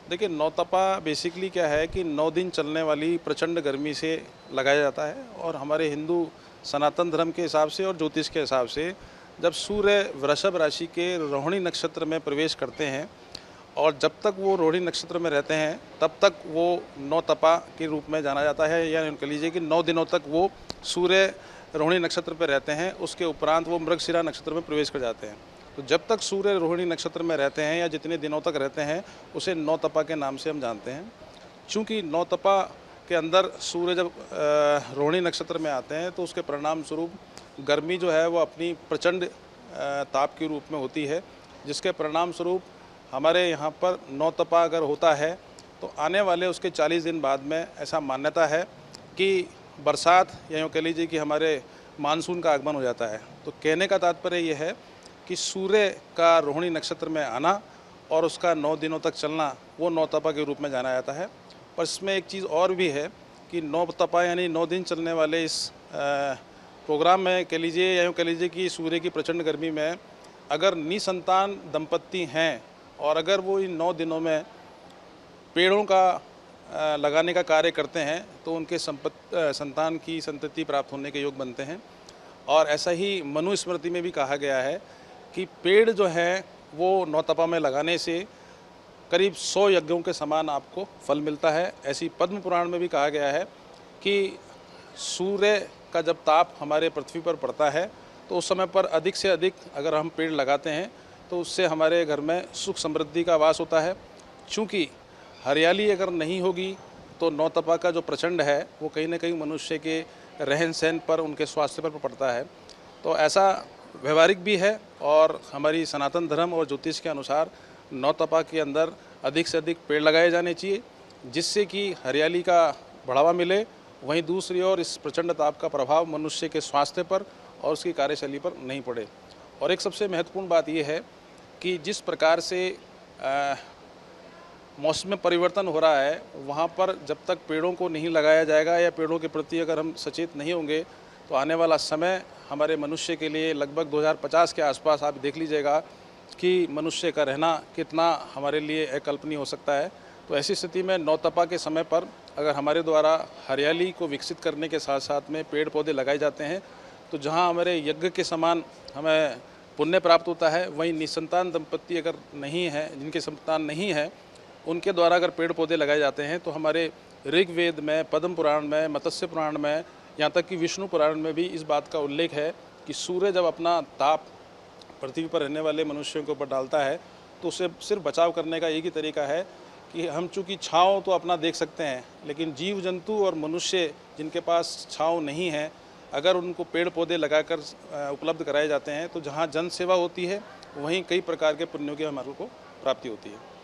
देखिए, नौतपा बेसिकली क्या है कि 9 दिन चलने वाली प्रचंड गर्मी से लगाया जाता है। और हमारे हिंदू सनातन धर्म के हिसाब से और ज्योतिष के हिसाब से जब सूर्य वृषभ राशि के रोहिणी नक्षत्र में प्रवेश करते हैं और जब तक वो रोहिणी नक्षत्र में रहते हैं तब तक वो नौतपा के रूप में जाना जाता है, या कह लीजिए कि 9 दिनों तक वो सूर्य रोहिणी नक्षत्र पर रहते हैं। उसके उपरांत वो मृगशिरा नक्षत्र में प्रवेश कर जाते हैं। तो जब तक सूर्य रोहिणी नक्षत्र में रहते हैं या जितने दिनों तक रहते हैं उसे नौतपा के नाम से हम जानते हैं। चूँकि नौतपा के अंदर सूर्य जब रोहिणी नक्षत्र में आते हैं तो उसके परिणाम स्वरूप गर्मी जो है वो अपनी प्रचंड ताप के रूप में होती है, जिसके परिणाम स्वरूप हमारे यहाँ पर नौतपा अगर होता है तो आने वाले उसके 40 दिन बाद में ऐसा मान्यता है कि बरसात या यूँ कह लीजिए कि हमारे मानसून का आगमन हो जाता है। तो कहने का तात्पर्य ये है कि सूर्य का रोहिणी नक्षत्र में आना और उसका 9 दिनों तक चलना वो नौतपा के रूप में जाना जाता है। पर इसमें एक चीज़ और भी है कि नौतपा यानी 9 दिन चलने वाले इस प्रोग्राम में कह लीजिए या यूँ कह लीजिए कि सूर्य की प्रचंड गर्मी में अगर निसंतान दंपत्ति हैं और अगर वो इन 9 दिनों में पेड़ों का लगाने का कार्य करते हैं तो उनके संतान की संतति प्राप्त होने के योग बनते हैं। और ऐसा ही मनुस्मृति में भी कहा गया है कि पेड़ जो है वो नौतपा में लगाने से करीब 100 यज्ञों के समान आपको फल मिलता है। ऐसी पद्म पुराण में भी कहा गया है कि सूर्य का जब ताप हमारे पृथ्वी पर पड़ता है तो उस समय पर अधिक से अधिक अगर हम पेड़ लगाते हैं तो उससे हमारे घर में सुख समृद्धि का वास होता है। चूँकि हरियाली अगर नहीं होगी तो नौतपा का जो प्रचंड है वो कहीं ना कहीं मनुष्य के रहन सहन पर, उनके स्वास्थ्य पर पड़ता है। तो ऐसा व्यवहारिक भी है और हमारी सनातन धर्म और ज्योतिष के अनुसार नौतपा के अंदर अधिक से अधिक पेड़ लगाए जाने चाहिए, जिससे कि हरियाली का बढ़ावा मिले। वहीं दूसरी ओर इस प्रचंड ताप का प्रभाव मनुष्य के स्वास्थ्य पर और उसकी कार्यशैली पर नहीं पड़े। और एक सबसे महत्वपूर्ण बात यह है कि जिस प्रकार से मौसम में परिवर्तन हो रहा है, वहाँ पर जब तक पेड़ों को नहीं लगाया जाएगा या पेड़ों के प्रति अगर हम सचेत नहीं होंगे तो आने वाला समय हमारे मनुष्य के लिए लगभग 2050 के आसपास आप देख लीजिएगा कि मनुष्य का रहना कितना हमारे लिए अकल्पनीय हो सकता है। तो ऐसी स्थिति में नौतपा के समय पर अगर हमारे द्वारा हरियाली को विकसित करने के साथ साथ में पेड़ पौधे लगाए जाते हैं तो जहाँ हमारे यज्ञ के समान हमें पुण्य प्राप्त होता है, वहीं निसंतान दंपत्ति अगर नहीं है, जिनके संतान नहीं है, उनके द्वारा अगर पेड़ पौधे लगाए जाते हैं तो हमारे ऋग्वेद में, पद्म पुराण में, मत्स्य पुराण में, यहाँ तक कि विष्णु पुराण में भी इस बात का उल्लेख है कि सूर्य जब अपना ताप पृथ्वी पर रहने वाले मनुष्यों के ऊपर डालता है तो उसे सिर्फ बचाव करने का एक ही तरीका है कि हम चूँकि छाँव तो अपना देख सकते हैं, लेकिन जीव जंतु और मनुष्य जिनके पास छाँव नहीं है, अगर उनको पेड़ पौधे लगाकर उपलब्ध कराए जाते हैं तो जहाँ जन सेवा होती है वहीं कई प्रकार के पुण्यों की हमारे को प्राप्ति होती है।